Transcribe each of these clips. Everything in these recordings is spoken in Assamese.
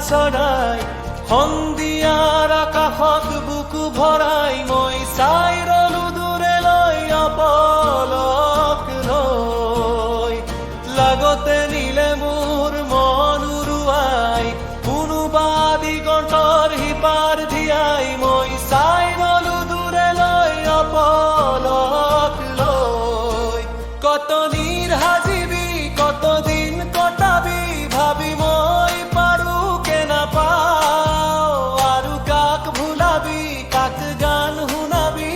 চৰাই সন্ধিয়াৰ আকাশত বুকু ভৰাই মই চাই ৰলো দূৰেলৈ অপলক লৈ লাগতে নিলে মোৰ মন উৰুৱাই কোনোবা দিগন্তৰ সিপাৰ ধিয়াই মই চাই ৰলো দূৰেলৈ অপলক লৈ কত নীৰ সাজিবি কতদিন কটাবি ভাবি মই পাৰো কে নাপাও আৰু কাক ভুলাবি কাক গান শুনাবি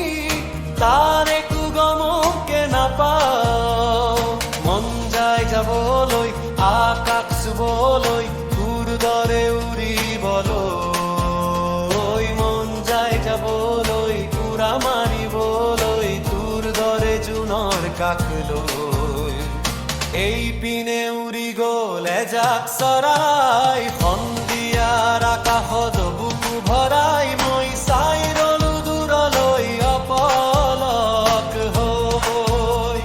তাৰ একো গমকে নাপাও মন যায় যাবলৈ আকাশ চুবলৈ তোৰ দৰে উৰিবলৈ মন যায় যাবলৈ উৰা মাৰিবলৈ তোৰ দৰে জোনৰ কাষ লৈ এই পিনে উৰি গ'ল এজাক চৰাই সন্ধিয়াৰ আকাশত বুকু ভৰাই মই চাই ৰলো দূৰলৈ অপলক হৈ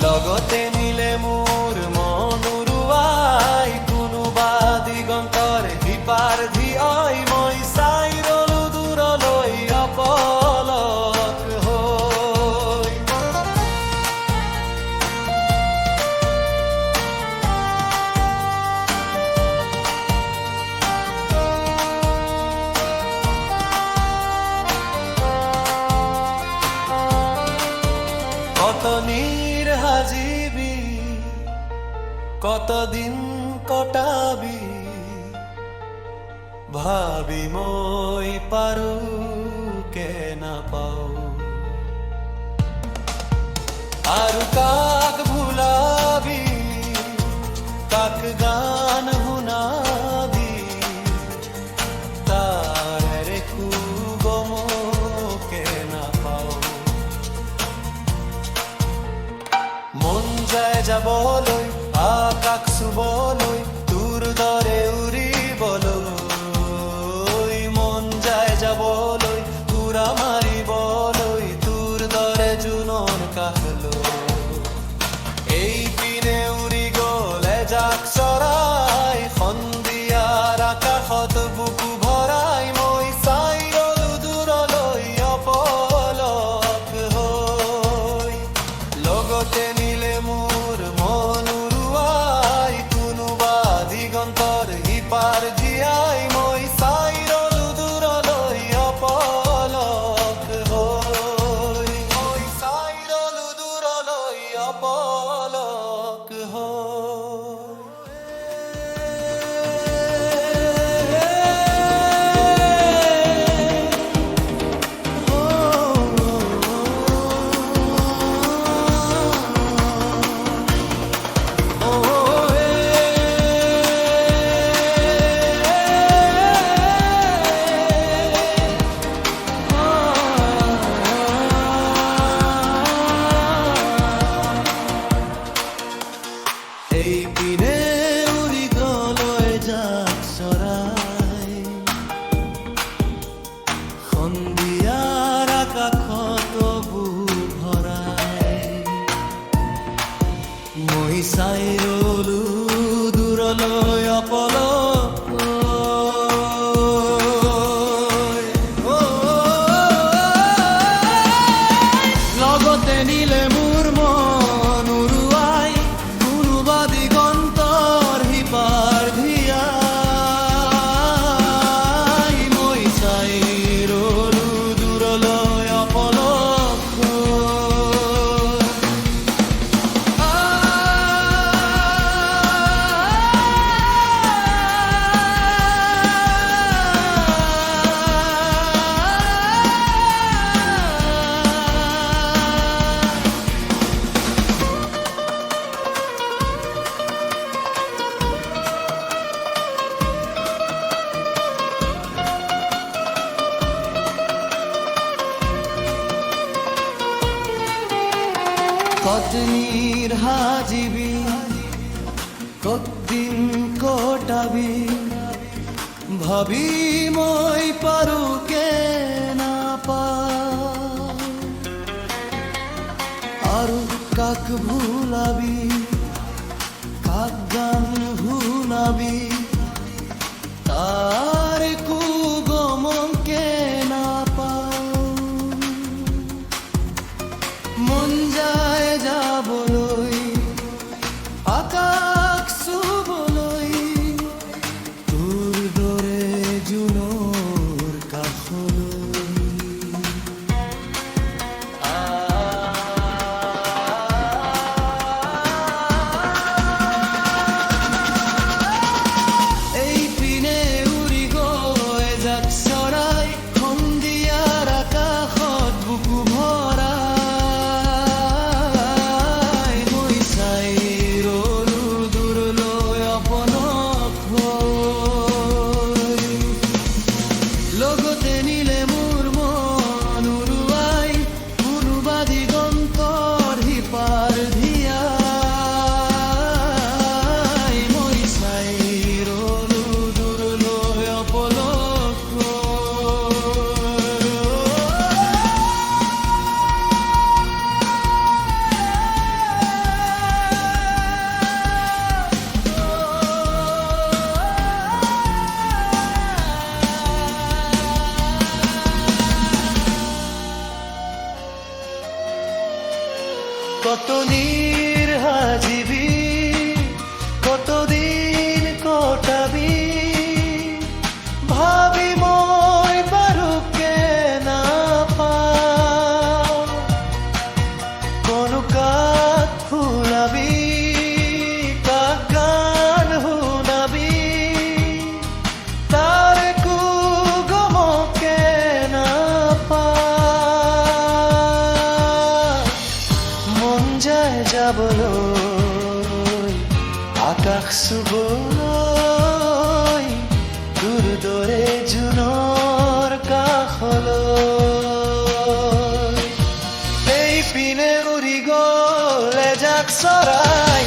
লগতে নিলে মোৰ মন উৰুৱাই কোনোবা দিগন্তৰ সিপাৰ ধিয়াই মই চাই ৰলো দূৰলৈ অপলক হৈ কত নীৰ সাজিবি কতদিন কটাবি ভাবি মই পাৰো কে নাপাও আৰু কাক ভুলাবি কাক গান শুনাবি তাৰ একো গমকে নাপাও মন যায় যাবলৈ আকাশ চুবলৈ তোৰ দৰে উৰিবলৈ মন যায় যাবলৈ উৰা মাৰিবলৈ তোৰ দৰে জোনৰ কাষ লৈ এই পিনে উৰি গ'ল এজাক চৰাই সন্ধিয়াৰ আকাশত বুকু ভৰাই মই চাই ৰলো দূৰলৈ অপলক হৈ লগতে নিলে মোৰ মন উৰুৱাই কোনোবা দিগন্তৰ সিপাৰ ধিয়াই মই চাই ৰলো দূৰলৈ অপলক হৈ মই চাই ৰলো দূৰলৈ অপলক এই পিনে উৰি গ'ল এজাক চৰাই সন্ধিয়াৰ আকাশত বুক ভৰাই মই চাই ৰলো দূৰলৈ অপলক লগতে নিলে মোৰ মন উৰুৱাই কোনোবা দিগন্তৰ সিপাৰ ধিয়াই মই চাই ৰলো দূৰলৈ অপলক কত নীৰ হাজিবি কতদিন কটাবি ভাবি মই পাৰো কে নাপাও আৰু কাক ভুলাবি কাক গান শুনাবি তাৰ একো গমকে নাপাওঁ মন যায় যাবলৈ আকাশ চুবলৈ তোৰ দৰে জোনৰ কাষলৈ এইপিনে উৰি গৈ যাক চৰাই সন্ধিয়াৰ আকাশত বুকু ভৰাই মই চাই ৰলো দূৰলৈ অপলক হৈ লগতে নিলে মোৰ মন উৰুৱাই কোনোবা দিগন্তৰ সিপাৰ ধিয়াই মই চাই ৰলো দূৰলৈ অপলক হৈ কত নীৰ হাজিবি কতদিন কটাবি ভাবি মই বাৰুকে নাপাওঁ কোনো কাক ফুলাবি কাক গান শুনাবি তাৰ একো গমকে নাপাওঁ মন যায় যাবলৈ আকাশ চুবলৈ তোৰ দৰে জোনৰ কাষলৈ এইপিনে উৰি গ'ল এজাক চৰাই